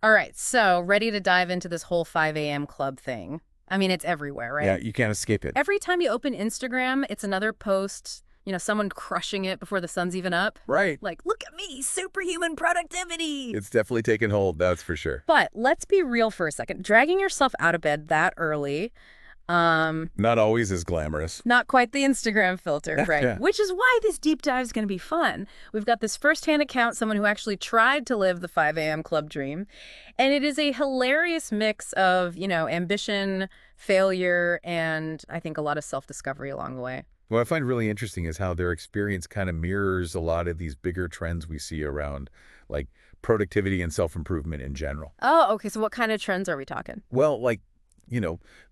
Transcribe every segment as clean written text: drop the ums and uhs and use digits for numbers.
All right, so ready to dive into this whole 5 a.m. club thing. I mean, it's everywhere, Yeah, right? you can't escape it. Every time you open Instagram, it's another post, someone crushing it before the sun's even up. Right. Like, look at me, superhuman productivity. It's definitely taken hold, that's for sure. But let's be real for a second. Dragging yourself out of bed that early, um, Not always as glamorous. not quite the Instagram filter, right? Yeah. Which is why this deep dive is going to be fun. We've got this firsthand account, someone who actually tried to live the 5 a.m. club dream. And it is a hilarious mix of, ambition, failure, and I think a lot of self-discovery along the way. What I find really interesting is how their experience kind of mirrors a lot of these bigger trends we see around, like productivity and self-improvement in general. Oh, okay. So what kind of trends are we talking? Well,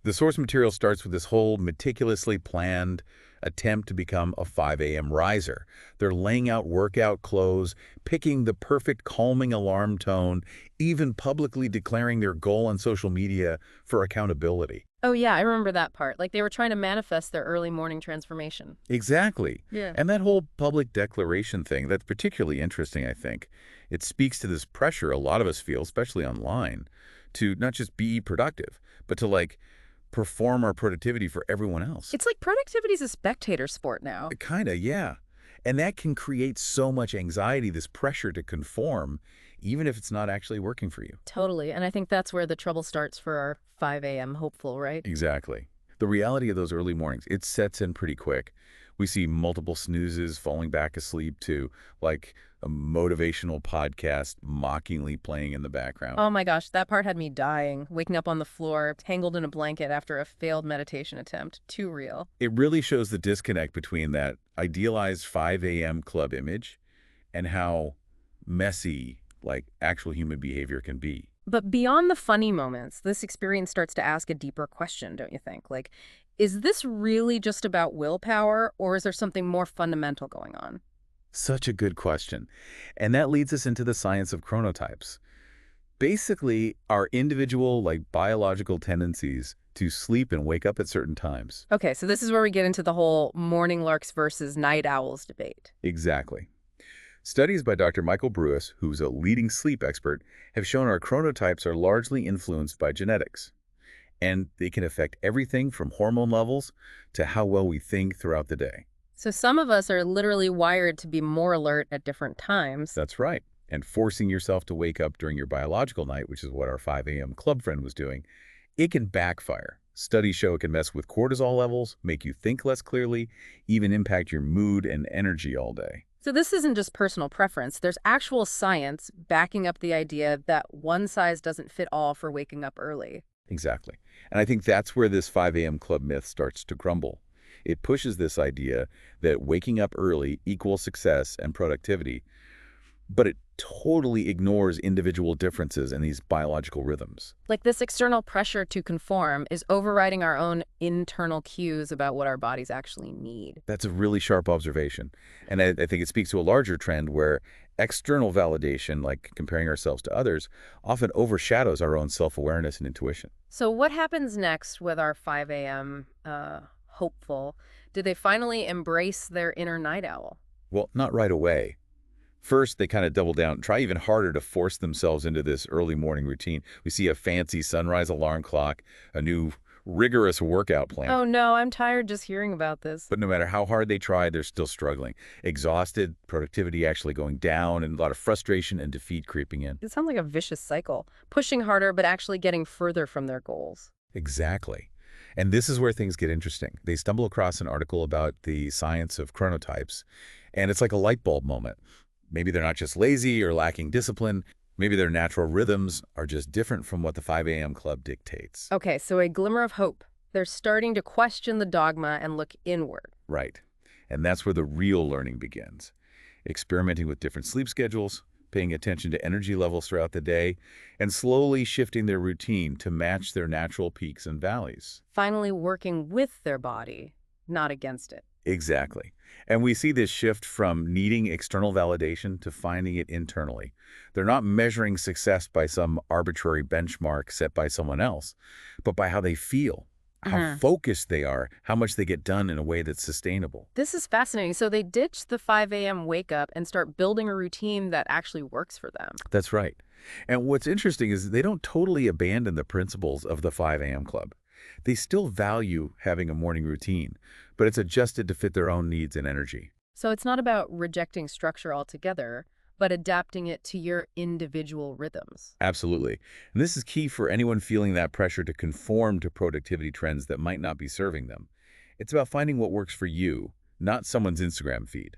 the source material starts with this whole meticulously planned attempt to become a 5 a.m. riser. They're laying out workout clothes, picking the perfect calming alarm tone, even publicly declaring their goal on social media for accountability. Oh, yeah, I remember that part. Like they were trying to manifest their early morning transformation. Exactly. Yeah. And that whole public declaration thing, that's particularly interesting, I think. It speaks to this pressure a lot of us feel, especially online, to not just be productive, but to perform our productivity for everyone else. It's like productivity's a spectator sport now. Kind of, yeah. And that can create so much anxiety, this pressure to conform, even if it's not actually working for you. Totally. And I think that's where the trouble starts for our 5 a.m. hopeful, right? Exactly. The reality of those early mornings, it sets in pretty quick. We see multiple snoozes falling back asleep to a motivational podcast mockingly playing in the background. Oh my gosh, that part had me dying, waking up on the floor, tangled in a blanket after a failed meditation attempt. Too real. It really shows the disconnect between that idealized 5 a.m. club image and how messy, actual human behavior can be. But beyond the funny moments, this experience starts to ask a deeper question, don't you think? Like, is this really just about willpower, or is there something more fundamental going on? Such a good question. And that leads us into the science of chronotypes. Basically, our individual, biological tendencies to sleep and wake up at certain times. Okay, so this is where we get into the whole morning larks versus night owls debate. Exactly. Studies by Dr. Michael Brewis, who's a leading sleep expert, have shown our chronotypes are largely influenced by genetics. And they can affect everything from hormone levels to how well we think throughout the day. So some of us are literally wired to be more alert at different times. That's right. And forcing yourself to wake up during your biological night, which is what our 5 a.m. club friend was doing, it can backfire. Studies show it can mess with cortisol levels, make you think less clearly, even impact your mood and energy all day. So this isn't just personal preference. There's actual science backing up the idea that one size doesn't fit all for waking up early. Exactly. And I think that's where this 5 a.m. club myth starts to crumble. It pushes this idea that waking up early equals success and productivity, but it totally ignores individual differences in these biological rhythms. Like this external pressure to conform is overriding our own internal cues about what our bodies actually need. That's a really sharp observation. And I think it speaks to a larger trend where external validation, like comparing ourselves to others, often overshadows our own self-awareness and intuition. So what happens next with our 5 a.m. Hopeful? Do they finally embrace their inner night owl? Well, not right away. First, they kind of double down, try even harder to force themselves into this early morning routine. We see a fancy sunrise alarm clock, a new rigorous workout plan. Oh no, I'm tired just hearing about this. But no matter how hard they try, they're still struggling. Exhausted, productivity actually going down, and a lot of frustration and defeat creeping in. It sounds like a vicious cycle, pushing harder but actually getting further from their goals. Exactly. And this is where things get interesting. They stumble across an article about the science of chronotypes, and it's like a light bulb moment. Maybe they're not just lazy or lacking discipline. Maybe their natural rhythms are just different from what the 5 a.m. club dictates. Okay, so a glimmer of hope. They're starting to question the dogma and look inward. Right. And that's where the real learning begins. Experimenting with different sleep schedules, paying attention to energy levels throughout the day, and slowly shifting their routine to match their natural peaks and valleys. Finally working with their body, not against it. Exactly. And we see this shift from needing external validation to finding it internally. They're not measuring success by some arbitrary benchmark set by someone else, but by how they feel, how focused they are, how much they get done in a way that's sustainable. This is fascinating. So they ditch the 5 a.m. wake up and start building a routine that actually works for them. That's right. And what's interesting is they don't totally abandon the principles of the 5 a.m. club. They still value having a morning routine, but it's adjusted to fit their own needs and energy. So it's not about rejecting structure altogether, but adapting it to your individual rhythms. Absolutely. And this is key for anyone feeling that pressure to conform to productivity trends that might not be serving them. It's about finding what works for you, not someone's Instagram feed.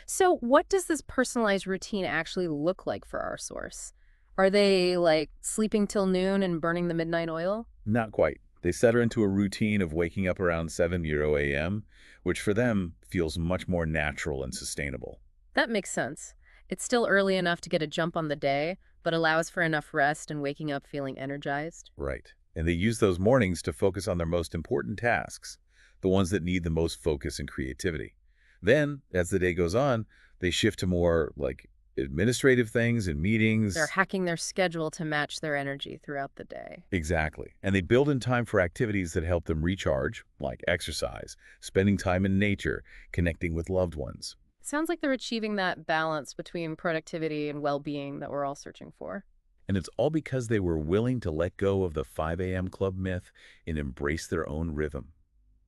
So what does this personalized routine actually look like for our source? Are they like sleeping till noon and burning the midnight oil? Not quite. They set her into a routine of waking up around 7 a.m., which for them feels much more natural and sustainable. That makes sense. It's still early enough to get a jump on the day, but allows for enough rest and waking up feeling energized. Right. And they use those mornings to focus on their most important tasks, the ones that need the most focus and creativity. Then, as the day goes on, they shift to more like administrative things and They're meetings. hacking their schedule to match their energy throughout the day. Exactly. And they build in time for activities that help them recharge, like exercise, spending time in nature, connecting with loved ones. Sounds like they're achieving that balance between productivity and well-being that we're all searching for. And it's all because they were willing to let go of the 5 a.m. club myth and embrace their own rhythm.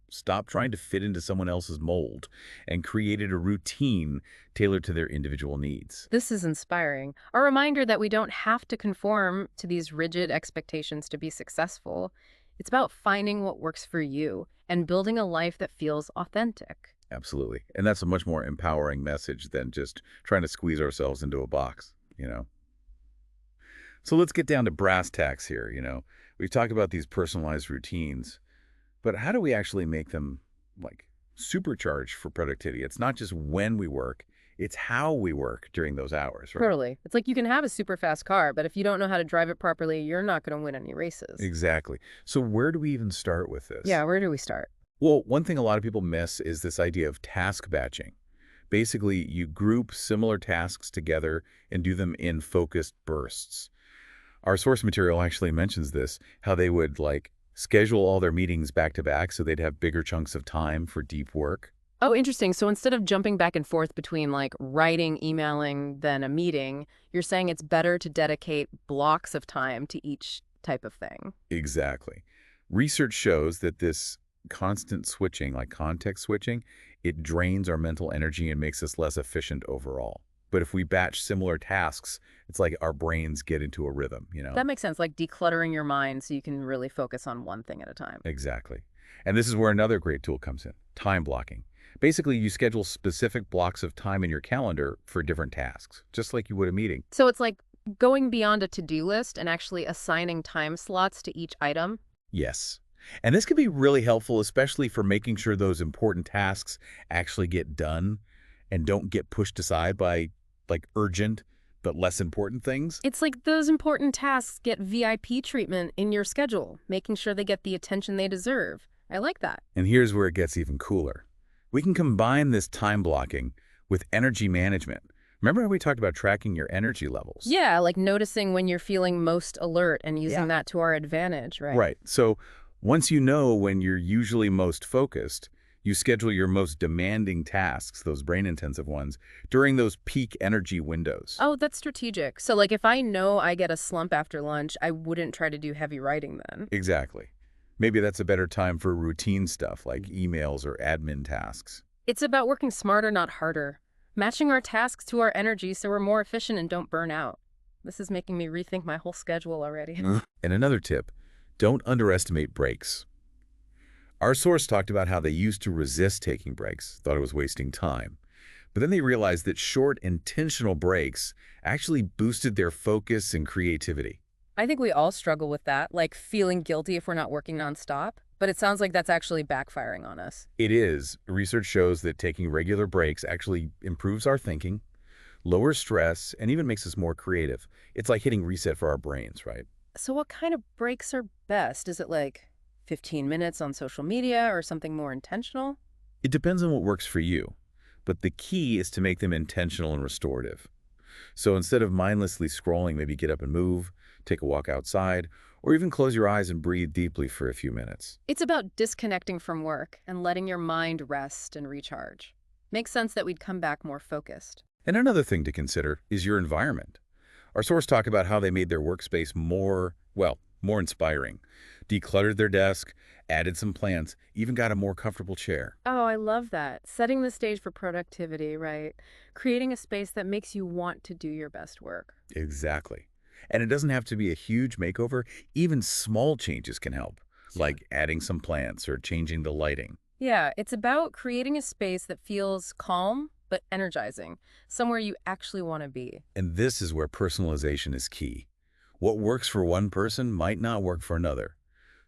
Stop trying to fit into someone else's mold and created a routine tailored to their individual needs. This is inspiring. A reminder that we don't have to conform to these rigid expectations to be successful. It's about finding what works for you and building a life that feels authentic. Absolutely. And that's a much more empowering message than just trying to squeeze ourselves into a box. So let's get down to brass tacks here. We've talked about these personalized routines, but how do we actually make them like supercharged for productivity? It's not just when we work, it's how we work during those hours, right? Totally. It's like you can have a super fast car, but if you don't know how to drive it properly, you're not going to win any races. Exactly. So where do we even start with this? Yeah, where do we start? Well, one thing a lot of people miss is this idea of task batching. Basically, you group similar tasks together and do them in focused bursts. Our source material actually mentions this, how they would like schedule all their meetings back to back so they'd have bigger chunks of time for deep work. Oh, interesting. So instead of jumping back and forth between like writing, emailing, then a meeting, you're saying it's better to dedicate blocks of time to each type of thing. Exactly. Research shows that this constant switching, like context switching, it drains our mental energy and makes us less efficient overall. But if we batch similar tasks, it's like our brains get into a rhythm. That makes sense, like decluttering your mind so you can really focus on one thing at a time. Exactly. And this is where another great tool comes in, time blocking. Basically, you schedule specific blocks of time in your calendar for different tasks, just like you would a meeting. So it's like going beyond a to-do list and actually assigning time slots to each item. Yes. And this can be really helpful, especially for making sure those important tasks actually get done and don't get pushed aside by like urgent but less important things. It's like those important tasks get VIP treatment in your schedule, making sure they get the attention they deserve. I like that. And here's where it gets even cooler. We can combine this time blocking with energy management. Remember how we talked about tracking your energy levels? Yeah, like noticing when you're feeling most alert and using that to our advantage, right? Right. So once you know when you're usually most focused, you schedule your most demanding tasks, those brain-intensive ones, during those peak energy windows. Oh, that's strategic. So like if I know I get a slump after lunch, I wouldn't try to do heavy writing then. Exactly. Maybe that's a better time for routine stuff like emails or admin tasks. It's about working smarter, not harder. Matching our tasks to our energy so we're more efficient and don't burn out. This is making me rethink my whole schedule already. And another tip, don't underestimate breaks. Our source talked about how they used to resist taking breaks, thought it was wasting time. But then they realized that short, intentional breaks actually boosted their focus and creativity. I think we all struggle with that, like feeling guilty if we're not working nonstop. But it sounds like that's actually backfiring on us. It is. Research shows that taking regular breaks actually improves our thinking, lowers stress, and even makes us more creative. It's like hitting reset for our brains, right? So what kind of breaks are best? Is it like 15 minutes on social media or something more intentional? It depends on what works for you, but the key is to make them intentional and restorative. So instead of mindlessly scrolling, maybe get up and move, take a walk outside, or even close your eyes and breathe deeply for a few minutes. It's about disconnecting from work and letting your mind rest and recharge. Makes sense that we'd come back more focused. And another thing to consider is your environment. Our source talked about how they made their workspace more, well, more inspiring. Decluttered their desk, added some plants, even got a more comfortable chair. Oh, I love that. Setting the stage for productivity, right? Creating a space that makes you want to do your best work. Exactly. And it doesn't have to be a huge makeover. Even small changes can help, Yeah. like adding some plants or changing the lighting. Yeah, it's about creating a space that feels calm but energizing, somewhere you actually want to be. And this is where personalization is key. What works for one person might not work for another.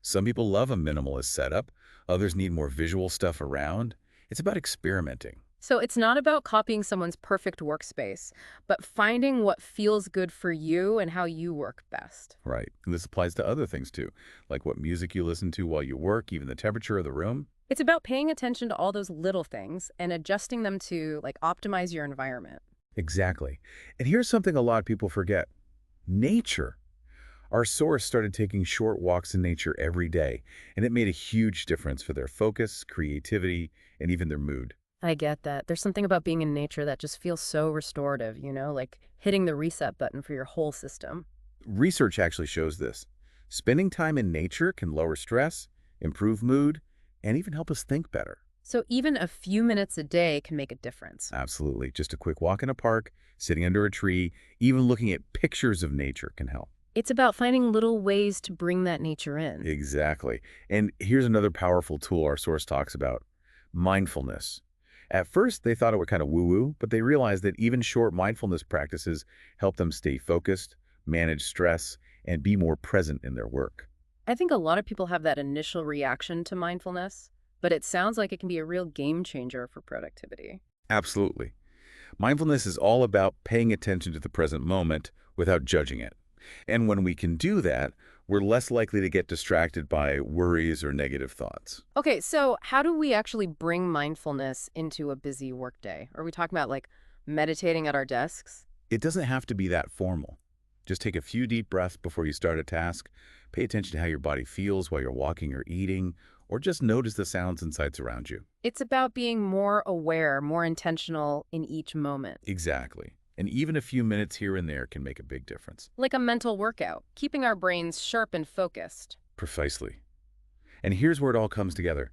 Some people love a minimalist setup. Others need more visual stuff around. It's about experimenting. So it's not about copying someone's perfect workspace, but finding what feels good for you and how you work best. Right. And this applies to other things too, like what music you listen to while you work, even the temperature of the room. It's about paying attention to all those little things and adjusting them to optimize your environment. Exactly. And here's something a lot of people forget. Nature. Our source started taking short walks in nature every day, and it made a huge difference for their focus, creativity, and even their mood. I get that. There's something about being in nature that just feels so restorative, like hitting the reset button for your whole system. Research actually shows this. Spending time in nature can lower stress, improve mood, and even help us think better. So even a few minutes a day can make a difference. Absolutely. Just a quick walk in a park, sitting under a tree, even looking at pictures of nature can help. It's about finding little ways to bring that nature in. Exactly. And here's another powerful tool our source talks about, mindfulness. At first, they thought it was kind of woo-woo, but they realized that even short mindfulness practices help them stay focused, manage stress, and be more present in their work. I think a lot of people have that initial reaction to mindfulness, but it sounds like it can be a real game changer for productivity. Absolutely. Mindfulness is all about paying attention to the present moment without judging it. And when we can do that, we're less likely to get distracted by worries or negative thoughts. Okay, so how do we actually bring mindfulness into a busy workday? Are we talking about meditating at our desks? It doesn't have to be that formal. Just take a few deep breaths before you start a task. Pay attention to how your body feels while you're walking or eating, or just notice the sounds and sights around you. It's about being more aware, more intentional in each moment. Exactly. And even a few minutes here and there can make a big difference. Like a mental workout, keeping our brains sharp and focused. Precisely. And here's where it all comes together.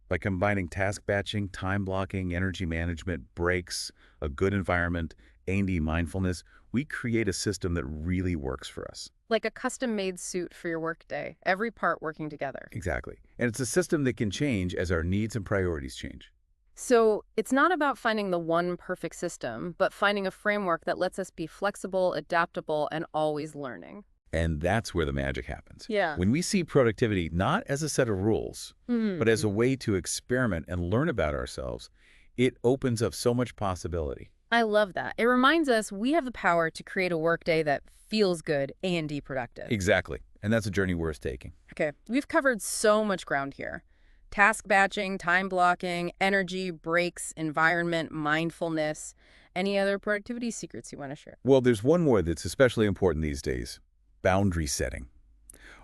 By combining task batching, time blocking, energy management, breaks, a good environment, A&D mindfulness, we create a system that really works for us. Like a custom-made suit for your workday, every part working together. Exactly. And it's a system that can change as our needs and priorities change. So it's not about finding the one perfect system, but finding a framework that lets us be flexible, adaptable, and always learning. And that's where the magic happens. Yeah. When we see productivity not as a set of rules, but as a way to experiment and learn about ourselves, it opens up so much possibility. I love that. It reminds us we have the power to create a workday that feels good and productive. Exactly. And that's a journey worth taking. Okay, we've covered so much ground here. Task batching, time blocking, energy, breaks, environment, mindfulness. Any other productivity secrets you want to share? Well, there's one more that's especially important these days, boundary setting.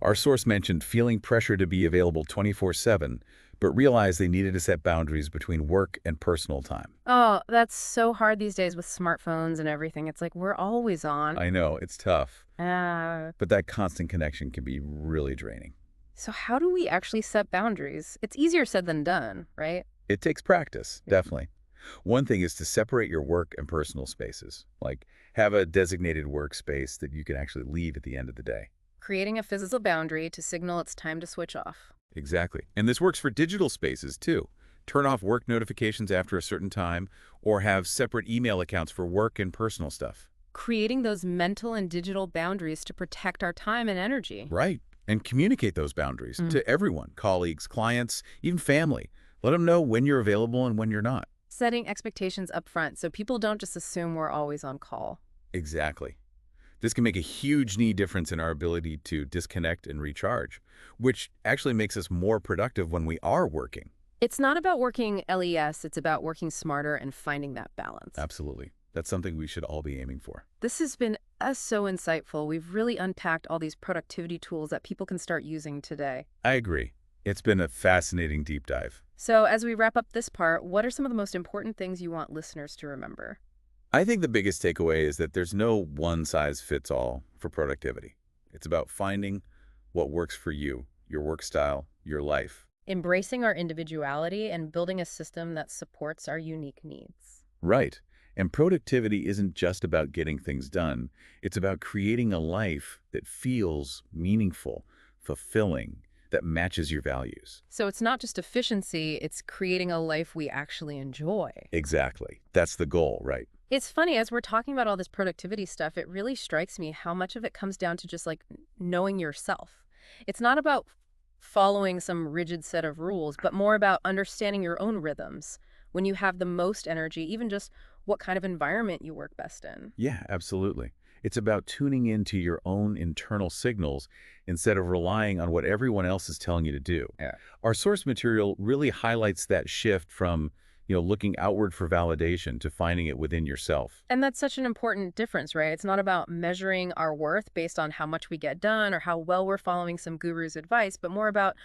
Our source mentioned feeling pressure to be available 24/7, but realized they needed to set boundaries between work and personal time. Oh, that's so hard these days with smartphones and everything. It's like we're always on. I know, it's tough, Uh, but that constant connection can be really draining. so how do we actually set boundaries? It's easier said than done, right? It takes practice, definitely. One thing is to separate your work and personal spaces, like have a designated workspace that you can actually leave at the end of the day. Creating a physical boundary to signal it's time to switch off. Exactly. And this works for digital spaces, too. Turn off work notifications after a certain time, or have separate email accounts for work and personal stuff. Creating those mental and digital boundaries to protect our time and energy. Right. And communicate those boundaries to everyone, colleagues, clients, even family. Let them know when you're available and when you're not. Setting expectations up front so people don't just assume we're always on call. Exactly. This can make a huge difference in our ability to disconnect and recharge, which actually makes us more productive when we are working. It's not about working LES, it's about working smarter and finding that balance. Absolutely. That's something we should all be aiming for. This has been so insightful. We've really unpacked all these productivity tools that people can start using today. I agree. It's been a fascinating deep dive. So as we wrap up this part, what are some of the most important things you want listeners to remember? I think the biggest takeaway is that there's no one-size-fits-all for productivity. It's about finding what works for you, your work style, your life. Embracing our individuality and building a system that supports our unique needs. Right. And productivity isn't just about getting things done. It's about creating a life that feels meaningful, fulfilling, that matches your values. So it's not just efficiency, it's creating a life we actually enjoy. Exactly. That's the goal, right? It's funny, as we're talking about all this productivity stuff, it really strikes me how much of it comes down to just like knowing yourself. It's not about following some rigid set of rules, but more about understanding your own rhythms, when you have the most energy, even just what kind of environment you work best in. Yeah, absolutely. It's about tuning into your own internal signals instead of relying on what everyone else is telling you to do. Yeah. Our source material really highlights that shift from, looking outward for validation to finding it within yourself. And that's such an important difference, right? It's not about measuring our worth based on how much we get done or how well we're following some guru's advice, but more about,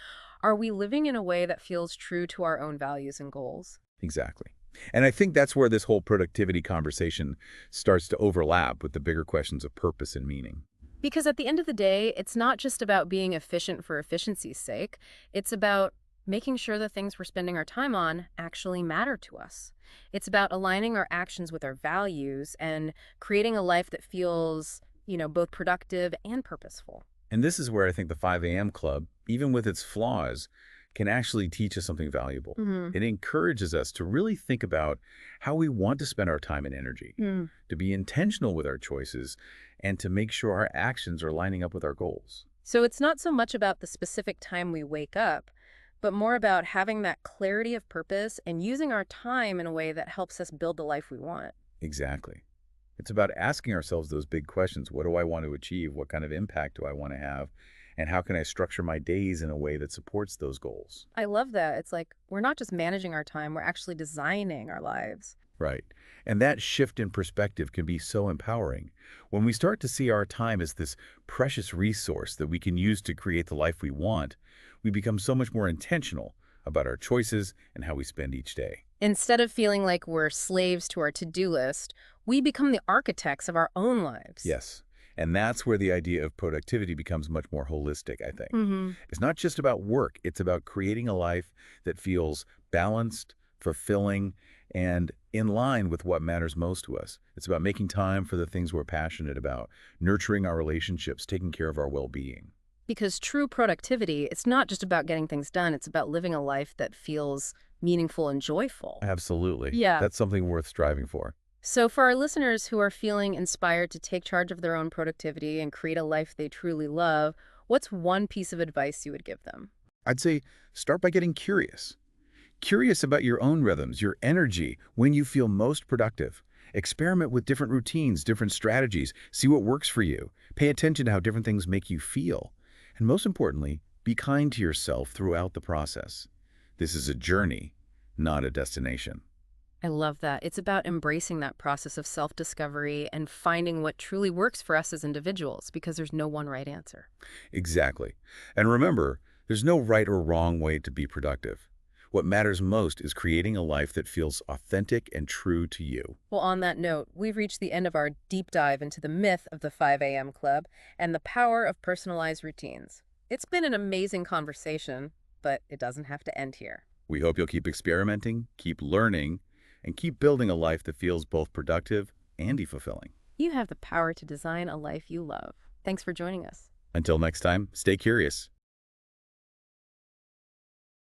are we living in a way that feels true to our own values and goals? Exactly. And I think that's where this whole productivity conversation starts to overlap with the bigger questions of purpose and meaning. Because at the end of the day, it's not just about being efficient for efficiency's sake. It's about making sure the things we're spending our time on actually matter to us. It's about aligning our actions with our values and creating a life that feels, both productive and purposeful. And this is where I think the 5 a.m. Club, even with its flaws, can actually teach us something valuable. Hmm. It encourages us to really think about how we want to spend our time and energy, to be intentional with our choices, and to make sure our actions are lining up with our goals. So it's not so much about the specific time we wake up, but more about having that clarity of purpose and using our time in a way that helps us build the life we want. Exactly. It's about asking ourselves those big questions. What do I want to achieve? What kind of impact do I want to have? And how can I structure my days in a way that supports those goals? I love that. It's like we're not just managing our time, we're actually designing our lives. Right. And that shift in perspective can be so empowering. When we start to see our time as this precious resource that we can use to create the life we want, we become so much more intentional about our choices and how we spend each day. Instead of feeling like we're slaves to our to-do list, we become the architects of our own lives. Yes. And that's where the idea of productivity becomes much more holistic, I think. Hmm. It's not just about work. It's about creating a life that feels balanced, fulfilling, and in line with what matters most to us. It's about making time for the things we're passionate about, nurturing our relationships, taking care of our well-being. Because true productivity, it's not just about getting things done, it's about living a life that feels meaningful and joyful. Absolutely. Yeah. That's something worth striving for. So for our listeners who are feeling inspired to take charge of their own productivity and create a life they truly love, what's one piece of advice you would give them? I'd say start by getting curious. Curious about your own rhythms, your energy, when you feel most productive. Experiment with different routines, different strategies. See what works for you. Pay attention to how different things make you feel. And most importantly, be kind to yourself throughout the process. This is a journey, not a destination. I love that. It's about embracing that process of self-discovery and finding what truly works for us as individuals, because there's no one right answer. Exactly. And remember, there's no right or wrong way to be productive. What matters most is creating a life that feels authentic and true to you. Well, on that note, we've reached the end of our deep dive into the myth of the 5 a.m. Club and the power of personalized routines. It's been an amazing conversation, but it doesn't have to end here. We hope you'll keep experimenting, keep learning, and keep building a life that feels both productive and fulfilling. You have the power to design a life you love. Thanks for joining us. Until next time, stay curious.